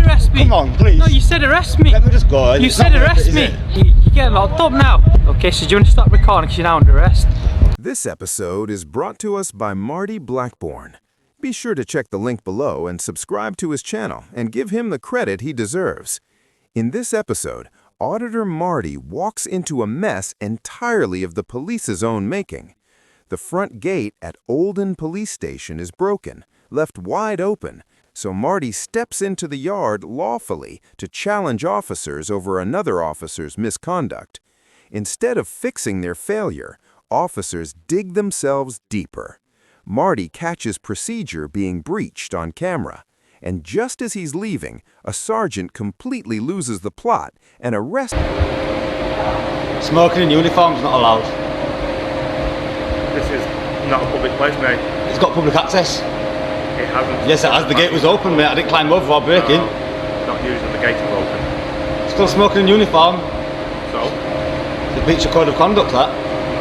arrest me. Come on, please. No, you said arrest me. Let me just go. You said arrest me. You're getting locked up now. Okay, so do you want to stop recording because you're now under arrest? This episode is brought to us by Marty Blackburn. Be sure to check the link below and subscribe to his channel and give him the credit he deserves. In this episode, Auditor Marty walks into a mess entirely of the police's own making. The front gate at Olden Police Station is broken, left wide open, so Marty steps into the yard lawfully to challenge officers over another officer's misconduct. Instead of fixing their failure, officers dig themselves deeper. Marty catches procedure being breached on camera, and just as he's leaving, a sergeant completely loses the plot and arrests. Smoking in uniform is not allowed. This is not a public place, mate. It's got public access. It hasn't. Yes, it has. The gate was open, mate. I didn't climb over while breaking. No, not usually the gates are open. Still smoking in uniform. So? It's a breach of code of conduct, that.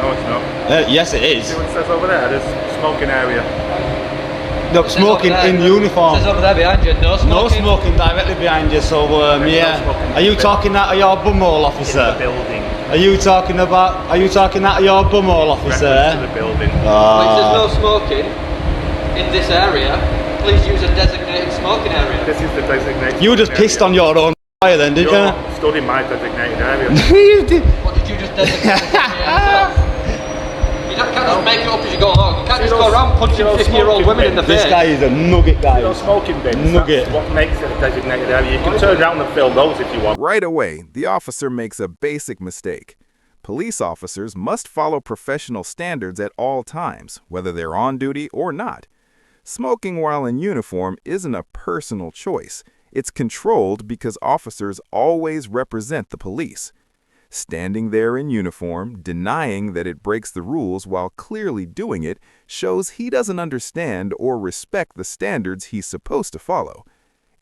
No, it's not. Yes, it is. See what it says over there? There's smoking area. No, smoking in uniform. It says over there behind you, no smoking. No smoking directly behind you, so yeah. No, are you talking that of your bumhole officer? In the building. Are you talking that of your bumhole officer? Reference to the building. Well, it says no smoking in this area. Please use a designated smoking area. This is the designated. You just pissed on your own fire then, didn't you? Stood in my designated area. You did. What did you just designate? You can't just make it up as you go along. You can't just go around punching 50-year-old women in the face. This guy is a nugget guy. You know, smoking bins. That's what makes it a designated area. You can turn around and film those if you want. Right away, the officer makes a basic mistake. Police officers must follow professional standards at all times, whether they're on duty or not. Smoking while in uniform isn't a personal choice. It's controlled because officers always represent the police. Standing there in uniform, denying that it breaks the rules while clearly doing it, shows he doesn't understand or respect the standards he's supposed to follow.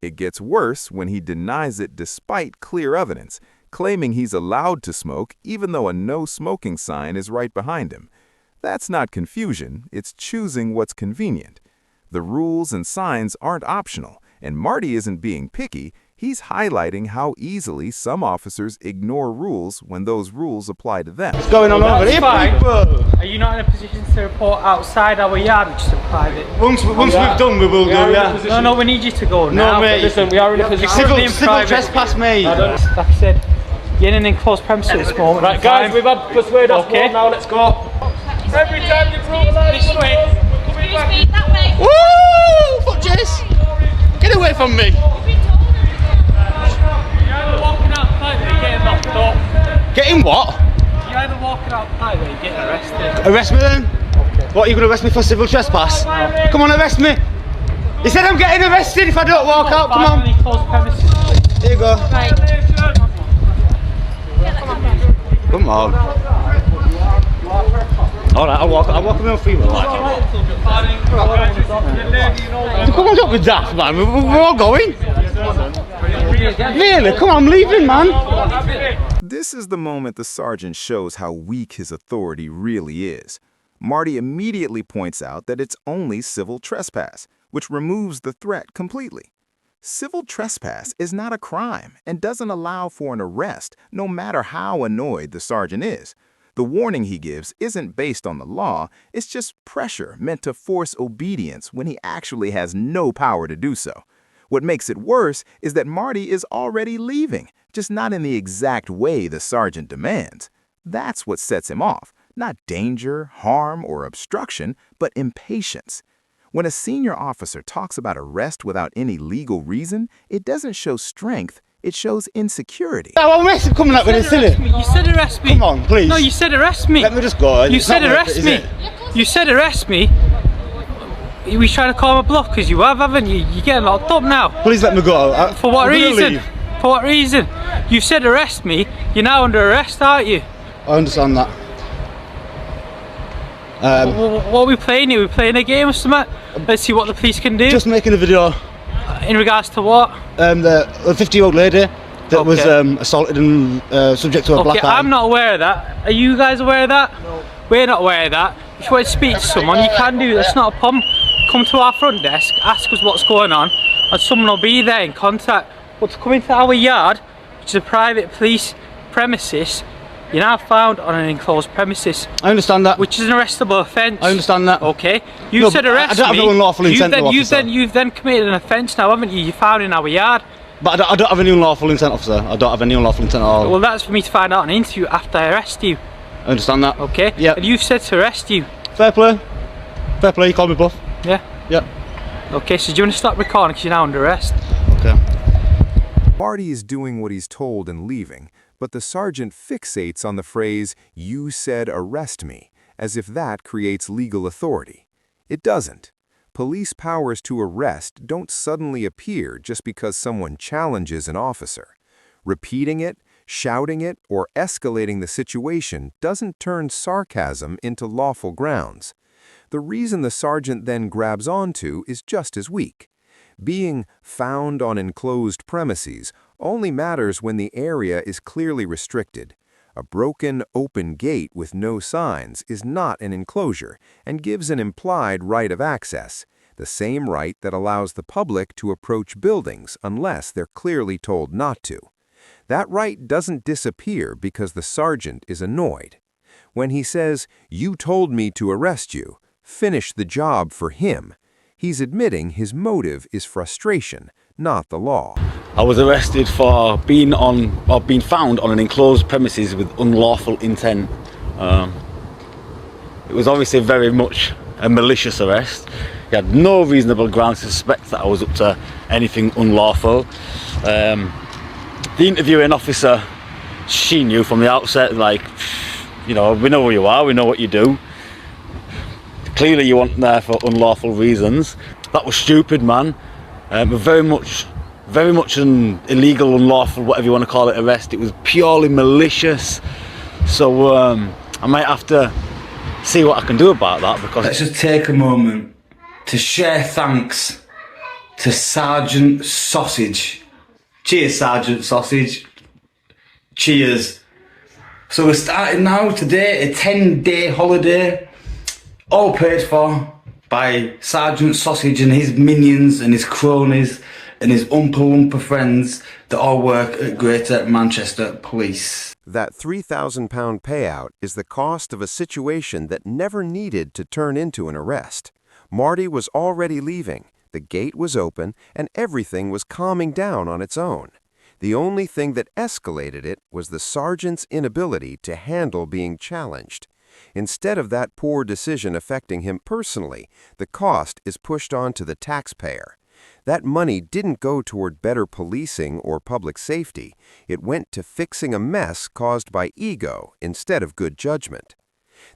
It gets worse when he denies it despite clear evidence, claiming he's allowed to smoke even though a no smoking sign is right behind him. That's not confusion, it's choosing what's convenient. The rules and signs aren't optional, and Marty isn't being picky. He's highlighting how easily some officers ignore rules when those rules apply to them. What's going on over here, people? Are you not in a position to report outside our yard, which is a private? Once we've done, we will go, yeah. No, we need you to go now. No, mate. Listen, we are in a position. Civil trespass, mate. Like I said, you're in an enclosed premises at this moment. Right, guys, we've had persuade us now, let's go. Every time you prove a lie, This way. That way. Woo! Fuck Jess! Get away from me! You're either walking outside or you're getting locked up. Getting what? You're either walking outside or you're getting arrested. Arrest me then? Okay. What, are you going to arrest me for civil trespass? No. Come on, arrest me! He said I'm getting arrested if I don't walk out, come on! Enclosed premises. Here you go. Right. Come on. Alright, I'll walk a real free will. Come on, don't be daft, man. We're all going. Really? Come on, I'm leaving, man. This is the moment the sergeant shows how weak his authority really is. Marty immediately points out that it's only civil trespass, which removes the threat completely. Civil trespass is not a crime and doesn't allow for an arrest, no matter how annoyed the sergeant is. The warning he gives isn't based on the law, it's just pressure meant to force obedience when he actually has no power to do so. What makes it worse is that Marty is already leaving, just not in the exact way the sergeant demands. That's what sets him off, not danger, harm, or obstruction, but impatience. When a senior officer talks about arrest without any legal reason, it doesn't show strength, it shows insecurity. I'm coming up with this, silly. You said arrest me. Come on, please. No, you said arrest me. Let me just go. You said arrest me. You said arrest me. Are we trying to call my bluff? Because you have, haven't you? You're getting locked up now. Please let me go. For what reason? For what reason? You said arrest me. You're now under arrest, aren't you? I understand that. What are we playing here? Are we playing a game or something? Let's see what the police can do. Just making a video. In regards to what? The 50-year-old lady that was assaulted and subject to a black eye. I'm not aware of that. Are you guys aware of that? No. We're not aware of that. If you want to speak to someone, you can do. That's not a problem. Come to our front desk, ask us what's going on, and someone will be there in contact. But to come into our yard, which is a private police premises, you're now found on an enclosed premises. I understand that. Which is an arrestable offence. I understand that. Okay. You No, said but arrest I don't have me. no unlawful intent, though, officer. You've then committed an offence now, haven't you? You're found in our yard. But I don't have any unlawful intent, officer. I don't have any unlawful intent at all. Well, that's for me to find out in an interview after I arrest you. I understand that. Okay? Yeah. And you've said to arrest you. Fair play. Fair play, you called me bluff. Yeah? Yeah. Okay, so do you want to stop recording because you're now under arrest? Okay. Marty is doing what he's told and leaving, but the sergeant fixates on the phrase, "You said arrest me," as if that creates legal authority. It doesn't. Police powers to arrest don't suddenly appear just because someone challenges an officer. Repeating it, shouting it, or escalating the situation doesn't turn sarcasm into lawful grounds. The reason the sergeant then grabs onto is just as weak. Being found on enclosed premises only matters when the area is clearly restricted. A broken, open gate with no signs is not an enclosure and gives an implied right of access, the same right that allows the public to approach buildings unless they're clearly told not to. That right doesn't disappear because the sergeant is annoyed. When he says, "You told me to arrest you," finish the job for him. He's admitting his motive is frustration, not the law. I was arrested for being found on an enclosed premises with unlawful intent. It was obviously very much a malicious arrest. He had no reasonable grounds to suspect that I was up to anything unlawful. The interviewing officer, she knew from the outset, like, you know, we know who you are, we know what you do. Clearly you weren't there for unlawful reasons. That was stupid, man. Very much an illegal, unlawful, whatever you want to call it, arrest. It was purely malicious. So I might have to see what I can do about that, because... Let's just take a moment to share thanks to Sergeant Sausage. Cheers, Sergeant Sausage. Cheers. So we're starting now today, a 10-day holiday, all paid for by Sergeant Sausage and his minions and his cronies and his Oompa Loompa friends that all work at Greater Manchester Police. That £3,000 payout is the cost of a situation that never needed to turn into an arrest. Marty was already leaving, the gate was open, and everything was calming down on its own. The only thing that escalated it was the sergeant's inability to handle being challenged. Instead of that poor decision affecting him personally, the cost is pushed on to the taxpayer. That money didn't go toward better policing or public safety. It went to fixing a mess caused by ego instead of good judgment.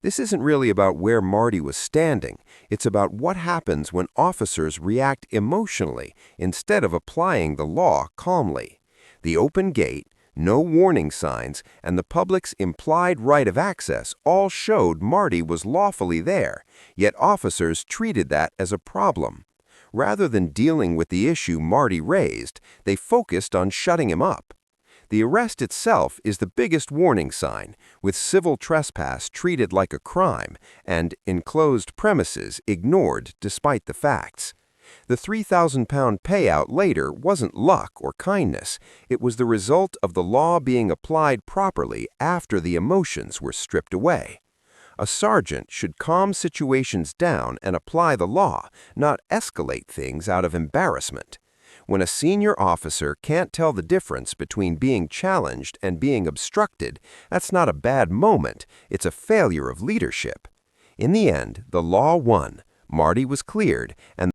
This isn't really about where Marty was standing. It's about what happens when officers react emotionally instead of applying the law calmly. The open gate, no warning signs, and the public's implied right of access all showed Marty was lawfully there, yet officers treated that as a problem. Rather than dealing with the issue Marty raised, they focused on shutting him up. The arrest itself is the biggest warning sign, with civil trespass treated like a crime and enclosed premises ignored despite the facts. The £3,000 payout later wasn't luck or kindness. It was the result of the law being applied properly after the emotions were stripped away. A sergeant should calm situations down and apply the law, not escalate things out of embarrassment. When a senior officer can't tell the difference between being challenged and being obstructed, that's not a bad moment, it's a failure of leadership. In the end, the law won. Marty was cleared, and